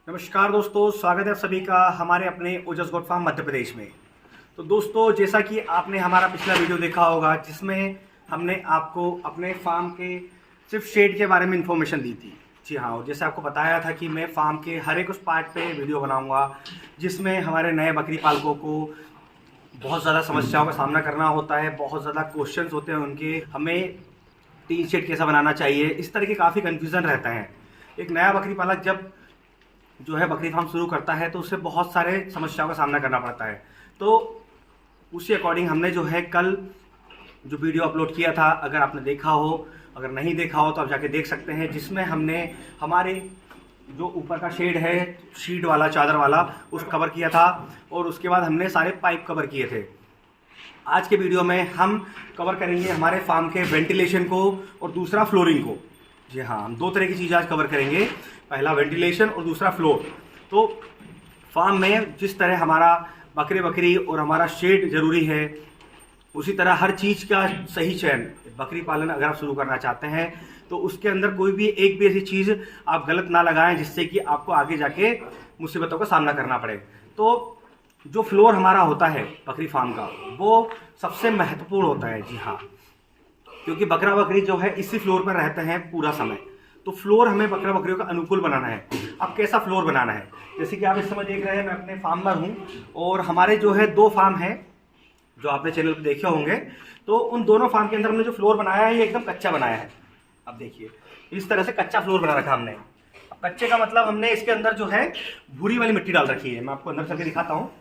नमस्कार दोस्तों, स्वागत है आप सभी का हमारे अपने ओजस गोट फार्म मध्य प्रदेश में। तो दोस्तों, जैसा कि आपने हमारा पिछला वीडियो देखा होगा जिसमें हमने आपको अपने फार्म के सिर्फ शेड के बारे में इंफॉर्मेशन दी थी। जी हाँ, जैसे आपको बताया था कि मैं फार्म के हर एक उस पार्ट पे वीडियो बनाऊंगा जिसमें हमारे नए बकरी पालकों को बहुत ज़्यादा समस्याओं का सामना करना होता है, बहुत ज़्यादा क्वेश्चंस होते हैं उनके, हमें टीन शेड कैसा बनाना चाहिए, इस तरह के काफ़ी कन्फ्यूज़न रहता है। एक नया बकरी पालक जब जो है बकरी फार्म शुरू करता है तो उसे बहुत सारे समस्याओं का सामना करना पड़ता है। तो उसी अकॉर्डिंग हमने जो है कल जो वीडियो अपलोड किया था, अगर आपने देखा हो, अगर नहीं देखा हो तो आप जाके देख सकते हैं, जिसमें हमने हमारे जो ऊपर का शेड है शीट वाला, चादर वाला, उस कवर किया था और उसके बाद हमने सारे पाइप कवर किए थे। आज के वीडियो में हम कवर करेंगे हमारे फार्म के वेंटिलेशन को और दूसरा फ्लोरिंग को। जी हाँ, हम दो तरह की चीज़ आज कवर करेंगे, पहला वेंटिलेशन और दूसरा फ्लोर। तो फार्म में जिस तरह हमारा बकरी और हमारा शेड ज़रूरी है, उसी तरह हर चीज़ का सही चयन, बकरी पालन अगर आप शुरू करना चाहते हैं तो उसके अंदर कोई भी एक भी ऐसी चीज़ आप गलत ना लगाएं जिससे कि आपको आगे जाके मुसीबतों का सामना करना पड़े। तो जो फ्लोर हमारा होता है बकरी फार्म का, वो सबसे महत्वपूर्ण होता है। जी हाँ, क्योंकि बकरा बकरी जो है इसी फ्लोर पर रहते हैं पूरा समय, तो फ्लोर हमें बकरा बकरियों का अनुकूल बनाना है। अब कैसा फ्लोर बनाना है, जैसे कि आप इस समय देख रहे हैं, मैं अपने फार्म पर हूँ और हमारे जो है दो फार्म हैं जो आपने चैनल पर देखे होंगे। तो उन दोनों फार्म के अंदर हमने जो फ्लोर बनाया है ये एकदम कच्चा बनाया है। अब देखिए, इस तरह से कच्चा फ्लोर बना रखा हमने। अब कच्चे का मतलब हमने इसके अंदर जो है भूरी वाली मिट्टी डाल रखी है। मैं आपको अंदर चल के दिखाता हूँ।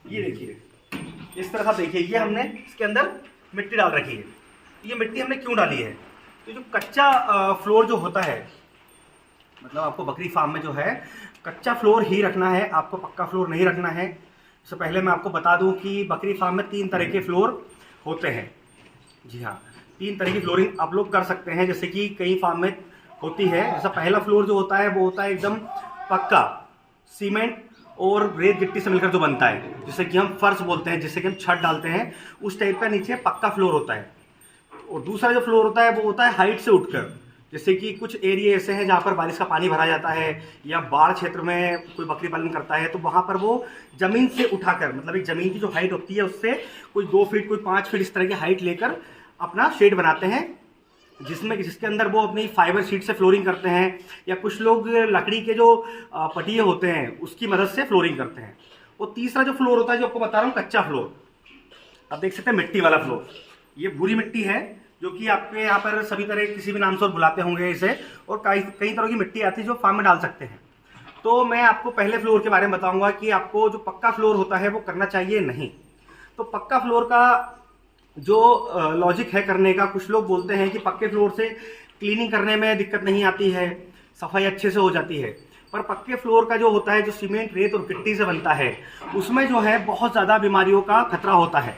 ये देखिए, इस तरह से देखिए, ये हमने इसके अंदर मिट्टी डाल रखी है। ये मिट्टी हमने क्यों डाली है, तो जो कच्चा फ्लोर जो होता है, मतलब आपको बकरी फार्म में जो है कच्चा फ्लोर ही रखना है, आपको पक्का फ्लोर नहीं रखना है। इससे पहले मैं आपको बता दूं कि बकरी फार्म में 3 तरह के फ्लोर होते हैं। जी हाँ, 3 तरह की फ्लोरिंग आप लोग कर सकते हैं, जैसे कि कई फार्म में होती है। जैसा पहला फ्लोर जो होता है वो होता है एकदम पक्का, सीमेंट और रेत गिट्टी से मिलकर जो बनता है, जिसे कि हम फर्श बोलते हैं, जिससे कि हम छत डालते हैं, उस टाइप का नीचे पक्का फ्लोर होता है। और दूसरा जो फ्लोर होता है वो होता है हाइट से उठकर, जैसे कि कुछ एरिया ऐसे हैं जहाँ पर बारिश का पानी भरा जाता है या बाढ़ क्षेत्र में कोई बकरी पालन करता है, तो वहाँ पर वो ज़मीन से उठाकर, मतलब एक ज़मीन की जो हाइट होती है उससे कोई 2 फीट, कोई 5 फीट इस तरह की हाइट लेकर अपना शेड बनाते हैं, जिसके अंदर वो अपनी फाइबर शीट से फ्लोरिंग करते हैं, या कुछ लोग लकड़ी के जो पटिए होते हैं उसकी मदद से फ्लोरिंग करते हैं। और तीसरा जो फ्लोर होता है जो आपको बता रहा हूँ, कच्चा फ्लोर, आप देख सकते हैं मिट्टी वाला फ्लोर। ये भूरी मिट्टी है जो कि आपके यहाँ पर सभी तरह किसी भी नाम से और बुलाते होंगे इसे, और कई तरह की मिट्टी आती है जो फार्म में डाल सकते हैं। तो मैं आपको पहले फ्लोर के बारे में बताऊंगा कि आपको जो पक्का फ्लोर होता है वो करना चाहिए नहीं। तो पक्का फ्लोर का जो लॉजिक है करने का, कुछ लोग बोलते हैं कि पक्के फ्लोर से क्लीनिंग करने में दिक्कत नहीं आती है, सफाई अच्छे से हो जाती है। पर पक्के फ्लोर का जो होता है, जो सीमेंट, रेत और गिट्टी से बनता है, उसमें जो है बहुत ज़्यादा बीमारियों का खतरा होता है।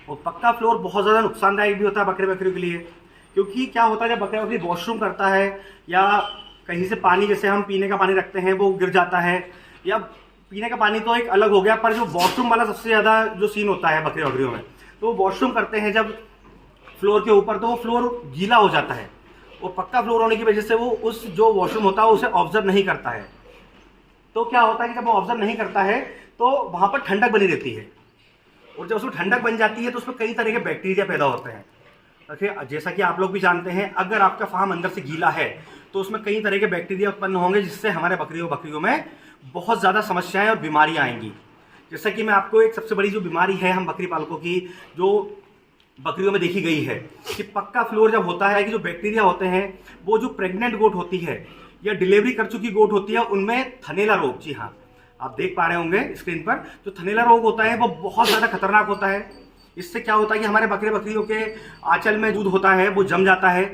और पक्का फ्लोर बहुत ज़्यादा नुकसानदायक भी होता है बकरे बकरियों के लिए, क्योंकि क्या होता है जब बकरा बकरी वॉशरूम करता है या कहीं से पानी, जैसे हम पीने का पानी रखते हैं, वो गिर जाता है, या पीने का पानी तो एक अलग हो गया, पर जो वॉशरूम वाला सबसे ज़्यादा जो सीन होता है बकरी बकरियों में, तो वॉशरूम करते हैं जब फ्लोर के ऊपर, तो वो फ्लोर गीला हो जाता है और पक्का फ्लोर होने की वजह से वो उस जो वॉशरूम होता है उसे ऑब्जर्व नहीं करता है। तो क्या होता है कि जब वो ऑब्जर्व नहीं करता है तो वहाँ पर ठंडक बनी रहती है, और जब उसमें ठंडक बन जाती है तो उसमें कई तरह के बैक्टीरिया पैदा होते हैं। देखिए, जैसा कि आप लोग भी जानते हैं, अगर आपका फार्म अंदर से गीला है तो उसमें कई तरह के बैक्टीरिया उत्पन्न होंगे, जिससे हमारे बकरियों में बहुत ज़्यादा समस्याएं और बीमारियां आएंगी। जैसा कि मैं आपको एक सबसे बड़ी जो बीमारी है हम बकरी पालकों की, जो बकरियों में देखी गई है, कि पक्का फ्लोर जब होता है कि जो बैक्टीरिया होते हैं वो जो प्रेग्नेंट गोट होती है या डिलीवरी कर चुकी गोट होती है उनमें थनैला रोग, जी हाँ आप देख पा रहे होंगे स्क्रीन पर, जो थनैला रोग होता है वो बहुत ज़्यादा खतरनाक होता है। इससे क्या होता है कि हमारे बकरियों के आंचल में दूध होता है वो जम जाता है,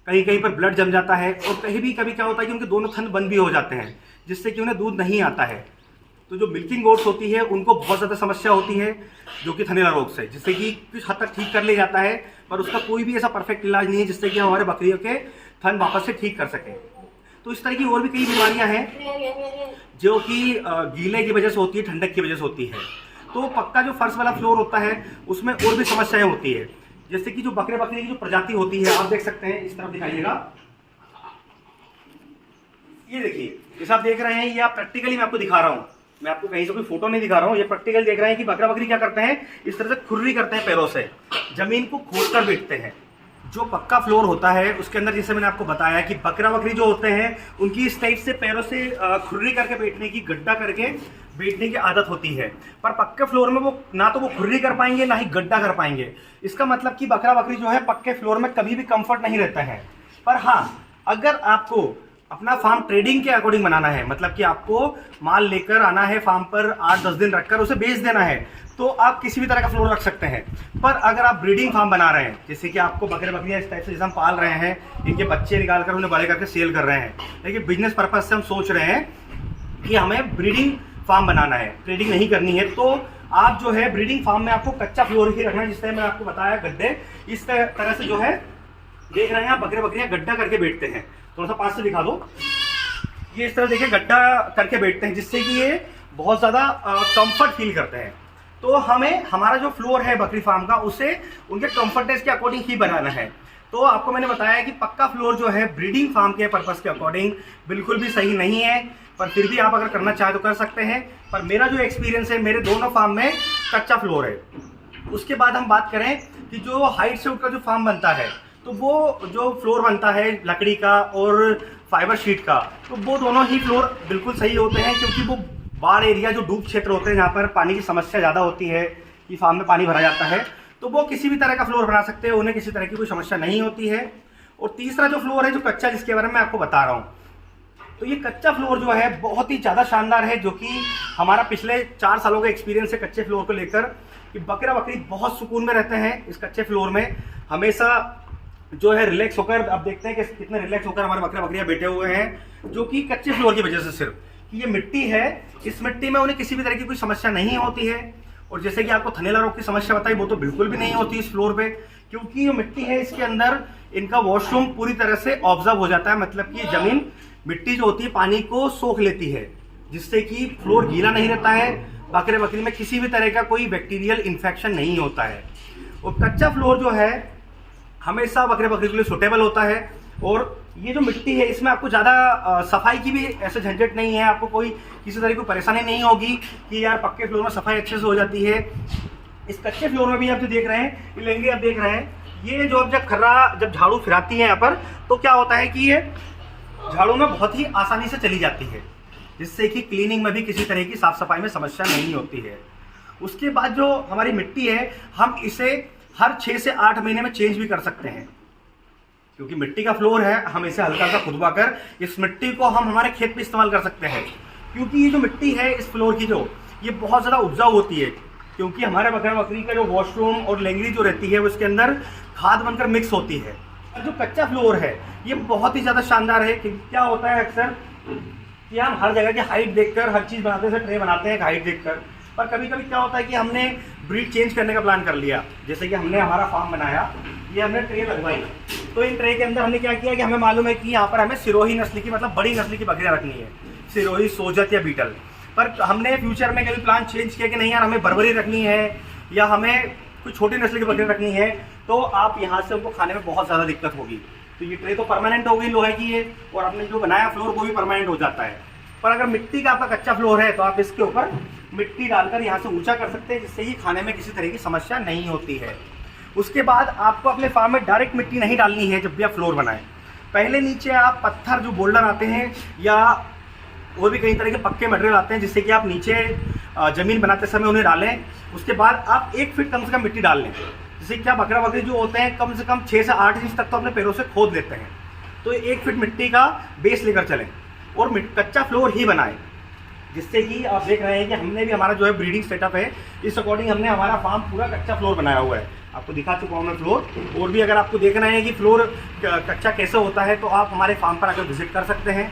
कहीं कहीं पर ब्लड जम जाता है, और कभी कभी क्या होता है कि उनके दोनों थन बंद भी हो जाते हैं, जिससे कि उन्हें दूध नहीं आता है। तो जो मिल्किंग गोट्स होती है उनको बहुत ज़्यादा समस्या होती है जो कि थनैला रोग से, जिससे कि कुछ हद तक ठीक कर लिया जाता है, पर उसका कोई भी ऐसा परफेक्ट इलाज नहीं है जिससे कि हमारे बकरियों के थन वापस से ठीक कर सकें। तो इस तरह की और भी कई बीमारियां हैं जो कि गीले की वजह से होती है, ठंडक की वजह से होती है। तो पक्का जो फर्श वाला फ्लोर होता है उसमें और भी समस्याएं होती है, जैसे कि जो बकरे बकरी की जो प्रजाति होती है, आप देख सकते हैं, इस तरफ दिखाइएगा, ये देखिए, जैसे आप देख रहे हैं, ये आप प्रैक्टिकली मैं आपको दिखा रहा हूँ, मैं आपको कहीं से कोई फोटो नहीं दिखा रहा हूँ, ये प्रैक्टिकल देख रहे हैं कि बकरा बकरी क्या करते हैं, इस तरह से खुर्री करते हैं, पैरों से जमीन को खोद कर बैठते हैं। जो पक्का फ्लोर होता है उसके अंदर, जैसे मैंने आपको बताया कि बकरा बकरी जो होते हैं उनकी इस टाइप से पैरों से खुर्री करके बैठने की, गड्ढा करके बैठने की आदत होती है। पर पक्के फ्लोर में वो ना तो वो खुर्री कर पाएंगे ना ही गड्ढा कर पाएंगे। इसका मतलब कि बकरा बकरी जो है पक्के फ्लोर में कभी भी कंफर्ट नहीं रहता है। पर हाँ, अगर आपको अपना फार्म ट्रेडिंग के अकॉर्डिंग बनाना है, मतलब कि आपको माल लेकर आना है फार्म पर, 8-10 दिन रखकर उसे बेच देना है, तो आप किसी भी तरह का फ्लोर रख सकते हैं। पर अगर आप ब्रीडिंग फार्म बना रहे हैं, जैसे कि आपको बकरे बकरियां इस टाइप से जैसे हम पाल रहे हैं, इनके बच्चे निकाल कर उन्हें बड़े करके सेल कर रहे हैं, लेकिन बिजनेस पर्पज से हम सोच रहे हैं कि हमें ब्रीडिंग फार्म बनाना है, ट्रेडिंग नहीं करनी है, तो आप जो है ब्रीडिंग फार्म में आपको कच्चा फ्लोर ही रखना है। जिस तरह मैंने आपको बताया, गड्ढे इस तरह से जो है, देख रहे हैं आप, बकरे बकरियां गड्ढा करके बैठते हैं। थोड़ा सा पास से दिखा दो, ये इस तरह देखिए गड्ढा करके बैठते हैं, जिससे कि ये बहुत ज़्यादा कंफर्ट फील करते हैं। तो हमें हमारा जो फ्लोर है बकरी फार्म का, उसे उनके कंफर्टनेस के अकॉर्डिंग ही बनाना है। तो आपको मैंने बताया कि पक्का फ्लोर जो है ब्रीडिंग फार्म के पर्पस के अकॉर्डिंग बिल्कुल भी सही नहीं है, पर फिर भी आप अगर करना चाहे तो कर सकते हैं। पर मेरा जो एक्सपीरियंस है, मेरे दोनों फार्म में कच्चा फ्लोर है। उसके बाद हम बात करें कि जो हाइट से उठकर जो फार्म बनता है, तो वो जो फ्लोर बनता है लकड़ी का और फाइबर शीट का, तो वो दोनों ही फ्लोर बिल्कुल सही होते हैं, क्योंकि वो बाढ़ एरिया, जो डूब क्षेत्र होते हैं, जहाँ पर पानी की समस्या ज़्यादा होती है कि फार्म में पानी भरा जाता है, तो वो किसी भी तरह का फ्लोर बना सकते हैं, उन्हें किसी तरह की कोई समस्या नहीं होती है। और तीसरा जो फ्लोर है, जो कच्चा, जिसके बारे में मैं आपको बता रहा हूँ, तो ये कच्चा फ्लोर जो है बहुत ही ज़्यादा शानदार है, जो कि हमारा पिछले 4 सालों का एक्सपीरियंस है कच्चे फ्लोर को लेकर, कि बकरा बकरी बहुत सुकून में रहते हैं इस कच्चे फ्लोर में, हमेशा जो है रिलैक्स होकर। अब देखते हैं कि कितने रिलैक्स होकर हमारे बकरा बकरियां बैठे हुए हैं, जो कि कच्चे फ्लोर की वजह से, सिर्फ कि ये मिट्टी है, इस मिट्टी में उन्हें किसी भी तरह की कोई समस्या नहीं होती है। और जैसे कि आपको थनैला रोग की समस्या बताई, वो तो बिल्कुल भी नहीं होती इस फ्लोर पे, क्योंकि जो मिट्टी है इसके अंदर इनका वॉशरूम पूरी तरह से ऑब्जर्व हो जाता है, मतलब कि जमीन, मिट्टी जो होती है पानी को सोख लेती है, जिससे कि फ्लोर गीला नहीं रहता है, बकरे बकरी में किसी भी तरह का कोई बैक्टीरियल इन्फेक्शन नहीं होता है। और कच्चा फ्लोर जो है हमेशा बकरे बकरी के लिए सुटेबल होता है। और ये जो मिट्टी है, इसमें आपको ज़्यादा सफाई की भी ऐसे झंझट नहीं है, आपको कोई किसी तरह की परेशानी नहीं होगी कि यार पक्के फ्लोर में सफाई अच्छे से हो जाती है। इस कच्चे फ्लोर में भी आप जो देख रहे हैं, ये लेंगे, आप देख रहे हैं, ये जो आप जब झाड़ू फिराती है यहाँ पर, तो क्या होता है कि ये झाड़ू में बहुत ही आसानी से चली जाती है, जिससे कि क्लीनिंग में भी किसी तरह की साफ सफाई में समस्या नहीं होती है। उसके बाद जो हमारी मिट्टी है, हम इसे हर 6 से 8 महीने में चेंज भी कर सकते हैं, क्योंकि मिट्टी का फ्लोर है, हम इसे हल्का सा खुदवा कर इस मिट्टी को हम हमारे खेत में इस्तेमाल कर सकते हैं। क्योंकि ये जो मिट्टी है इस फ्लोर की, जो ये बहुत ज़्यादा उपजाऊ होती है, क्योंकि हमारे बकरा बकरी का जो वॉशरूम और लेंगरी जो रहती है, वो इसके अंदर खाद बनकर मिक्स होती है। और जो कच्चा फ्लोर है, ये बहुत ही ज़्यादा शानदार है। कि क्या होता है अक्सर कि हम हर जगह की हाइट देखकर हर चीज़ बनाते हैं, ट्रे बनाते हैं हाइट देखकर, पर कभी कभी क्या होता है कि हमने ब्रीड चेंज करने का प्लान कर लिया। जैसे कि हमने हमारा फार्म बनाया, ये हमने ट्रे लगवाई, तो इन ट्रे के अंदर हमने क्या किया कि हमें मालूम है कि यहाँ पर हमें सिरोही नस्ल की, मतलब बड़ी नस्ल की बकरियाँ रखनी है, सिरोही, सोजत या बीटल। पर हमने फ्यूचर में कभी प्लान चेंज किया कि नहीं यार, हमें बर्बरी रखनी है या हमें कुछ छोटी नस्ल की बकरियाँ रखनी है, तो आप यहाँ से उनको खाने में बहुत ज़्यादा दिक्कत होगी। तो ये ट्रे तो परमानेंट हो गई लोहे की है, और आपने जो बनाया फ्लोर वो भी परमानेंट हो जाता है। पर अगर मिट्टी का आपका कच्चा फ्लोर है, तो आप इसके ऊपर मिट्टी डालकर यहाँ से ऊंचा कर सकते हैं, जिससे ही खाने में किसी तरह की समस्या नहीं होती है। उसके बाद आपको अपने फार्म में डायरेक्ट मिट्टी नहीं डालनी है। जब भी आप फ्लोर बनाएं, पहले नीचे आप पत्थर, जो बोल्डर आते हैं या और भी कई तरह के पक्के मटेरियल आते हैं, जिससे कि आप नीचे ज़मीन बनाते समय उन्हें डालें। उसके बाद आप 1 फीट कम से कम मिट्टी डाल लें, जिससे क्या बकरा बकरी जो होते हैं कम से कम 6 से 8 इंच तक तो अपने पैरों से खोद लेते हैं। तो 1 फीट मिट्टी का बेस लेकर चलें और कच्चा फ्लोर ही बनाएं, जिससे कि आप देख रहे हैं कि हमने भी हमारा जो है ब्रीडिंग सेटअप है, इस अकॉर्डिंग हमने हमारा फार्म पूरा कच्चा फ्लोर बनाया हुआ है। आपको दिखा चुका हूँ मैं फ्लोर, और भी अगर आपको देखना है कि फ्लोर कच्चा कैसे होता है, तो आप हमारे फार्म पर आकर विजिट कर सकते हैं।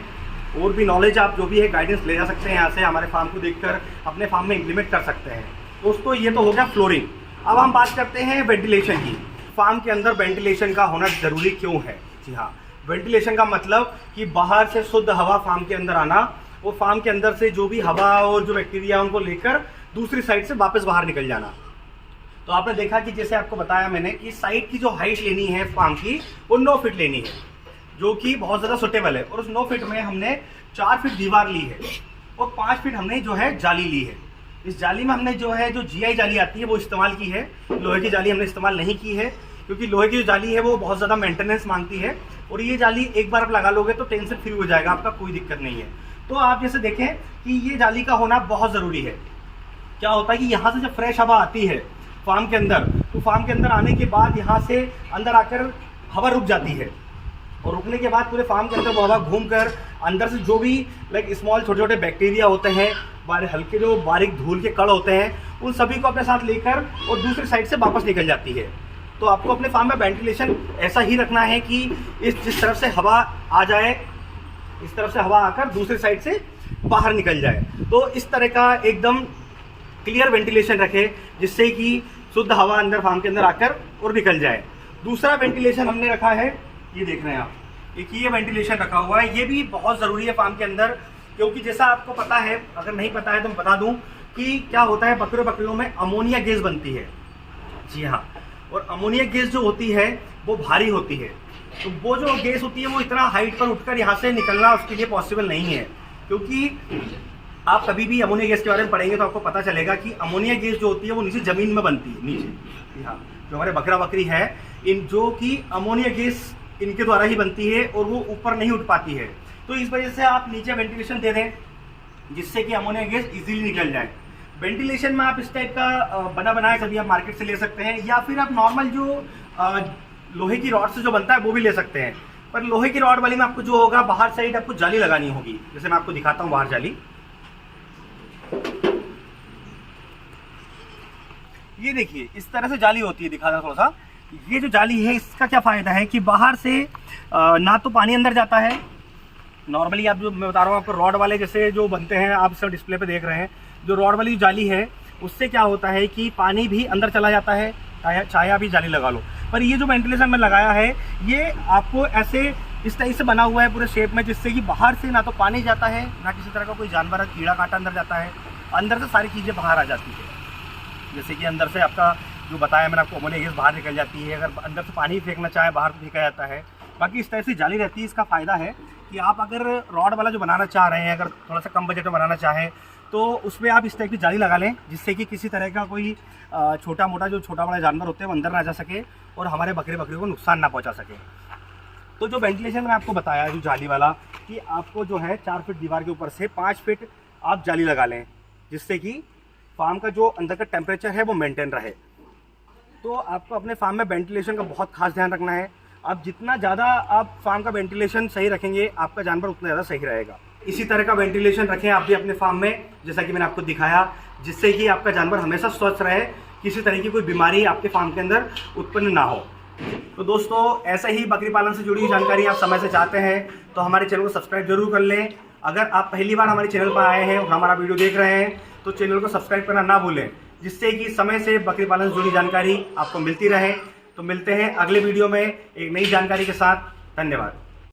और भी नॉलेज आप जो भी है गाइडेंस ले जा सकते हैं यहाँ से, हमारे फार्म को देखकर अपने फार्म में इम्प्लीमेंट कर सकते हैं। दोस्तों, ये तो हो गया फ्लोरिंग। अब हम बात करते हैं वेंटिलेशन की। फार्म के अंदर वेंटिलेशन का होना जरूरी क्यों है? जी हाँ, वेंटिलेशन का मतलब कि बाहर से शुद्ध हवा फार्म के अंदर आना, वो फार्म के अंदर से जो भी हवा और जो बैक्टीरिया उनको लेकर दूसरी साइड से वापस बाहर निकल जाना। तो आपने देखा कि जैसे आपको बताया मैंने कि साइड की जो हाइट लेनी है फार्म की वो 9 फीट लेनी है, जो कि बहुत ज़्यादा सुटेबल है। और उस 9 फीट में हमने 4 फीट दीवार ली है और 5 फीट हमने जो है जाली ली है। इस जाली में हमने जो है जो GI जाली आती है वो इस्तेमाल की है, लोहे की जाली हमने इस्तेमाल नहीं की है, क्योंकि लोहे की जो जाली है वो बहुत ज़्यादा मेंटेनेंस मांगती है और ये जाली एक बार आप लगा लोगे तो टेंशन फ्री हो जाएगा, आपका कोई दिक्कत नहीं है। तो आप जैसे देखें कि ये जाली का होना बहुत ज़रूरी है। क्या होता है कि यहाँ से जब फ्रेश हवा आती है फार्म के अंदर, तो फार्म के अंदर आने के बाद यहाँ से अंदर आकर हवा रुक जाती है और रुकने के बाद पूरे फार्म के अंदर वो हवा घूम कर अंदर से जो भी लाइक स्मॉल छोटे छोटे बैक्टीरिया होते हैं, हल्के जो बारीक धूल के कण होते हैं, उन सभी को अपने साथ लेकर और दूसरी साइड से वापस निकल जाती है। तो आपको अपने फार्म में वेंटिलेशन ऐसा ही रखना है कि जिस तरफ से हवा आ जाए, इस तरफ से हवा आकर दूसरी साइड से बाहर निकल जाए। तो इस तरह का एकदम क्लियर वेंटिलेशन रखें जिससे कि शुद्ध हवा अंदर फार्म के अंदर आकर और निकल जाए। दूसरा वेंटिलेशन हमने रखा है, ये देख रहे हैं आप, एक ये वेंटिलेशन रखा हुआ है। ये भी बहुत ज़रूरी है फार्म के अंदर, क्योंकि जैसा आपको पता है, अगर नहीं पता है तो मैं बता दूं कि क्या होता है, बकरियों में अमोनिया गैस बनती है। जी हाँ, और अमोनिया गैस जो होती है वो भारी होती है। तो वो जो गैस होती है वो इतना हाइट पर उठकर यहाँ से निकलना उसके लिए पॉसिबल नहीं है, क्योंकि आप कभी भी अमोनिया गैस के बारे में पढ़ेंगे तो आपको पता चलेगा कि अमोनिया गैस जो होती है वो नीचे ज़मीन में बनती है, नीचे। हाँ, जो हमारे बकरी है इन जो कि अमोनिया गैस इनके द्वारा ही बनती है और वो ऊपर नहीं उठ पाती है। तो इस वजह से आप नीचे वेंटिलेशन दे दें जिससे कि अमोनिया गैस इजीली निकल जाए। वेंटिलेशन में आप इस टाइप का बना बनाया कभी आप मार्केट से ले सकते हैं, या फिर आप नॉर्मल जो लोहे की रॉड से जो बनता है वो भी ले सकते हैं। पर लोहे की रॉड वाली में आपको जो होगा बाहर साइड आपको जाली लगानी होगी। जैसे मैं आपको दिखाता हूँ बाहर जाली, ये देखिए इस तरह से जाली होती है, दिखा रहा थोड़ा सा। ये जो जाली है इसका क्या फ़ायदा है कि बाहर से ना तो पानी अंदर जाता है, नॉर्मली आप जो मैं बता रहा हूँ आपको रॉड वाले जैसे जो बनते हैं, आप सब डिस्प्ले पे देख रहे हैं, जो रॉड वाली जाली है उससे क्या होता है कि पानी भी अंदर चला जाता है, चाहे आप ही जाली लगा लो। पर ये जो वेंटिलेशन में लगाया है ये आपको ऐसे इस टाइप से बना हुआ है पूरे शेप में, जिससे कि बाहर से ना तो पानी जाता है, ना किसी तरह का कोई जानवर कीड़ा कांटा अंदर जाता है, अंदर से सारी चीज़ें बाहर आ जाती है। जैसे कि अंदर से आपका जो बताया मैंने आपको अमोनिया गैस बाहर निकल जाती है, अगर अंदर से पानी फेंकना चाहे बाहर तो फेंका जाता है। बाकी इस तरह से जाली रहती है। इसका फ़ायदा है कि आप अगर रॉड वाला जो बनाना चाह रहे हैं, अगर थोड़ा सा कम बजट में बनाना चाहें तो उसमें आप इस टाइप की जाली लगा लें, जिससे कि किसी तरह का कोई छोटा मोटा जो छोटा बड़ा जानवर होते हैं वो अंदर ना जा सके और हमारे बकरी को नुकसान ना पहुँचा सके। तो जो वेंटिलेशन मैंने आपको बताया जो जाली वाला, कि आपको जो है 4 फीट दीवार के ऊपर से 5 फीट आप जाली लगा लें, जिससे कि फार्म का जो अंदर का टेम्परेचर है वो मेंटेन रहे। तो आपको अपने फार्म में वेंटिलेशन का बहुत खास ध्यान रखना है। आप जितना ज़्यादा आप फार्म का वेंटिलेशन सही रखेंगे आपका जानवर उतना ज़्यादा सही रहेगा। इसी तरह का वेंटिलेशन रखें आप भी अपने फार्म में, जैसा कि मैंने आपको दिखाया, जिससे कि आपका जानवर हमेशा स्वस्थ रहे, किसी तरह की कोई बीमारी आपके फार्म के अंदर उत्पन्न ना हो। तो दोस्तों ऐसे ही बकरी पालन से जुड़ी हुई जानकारी आप समय से चाहते हैं तो हमारे चैनल को सब्सक्राइब जरूर कर लें। अगर आप पहली बार हमारे चैनल पर आए हैं और हमारा वीडियो देख रहे हैं तो चैनल को सब्सक्राइब करना ना भूलें, जिससे कि समय से बकरी पालन से जुड़ी जानकारी आपको मिलती रहे। तो मिलते हैं अगले वीडियो में एक नई जानकारी के साथ। धन्यवाद।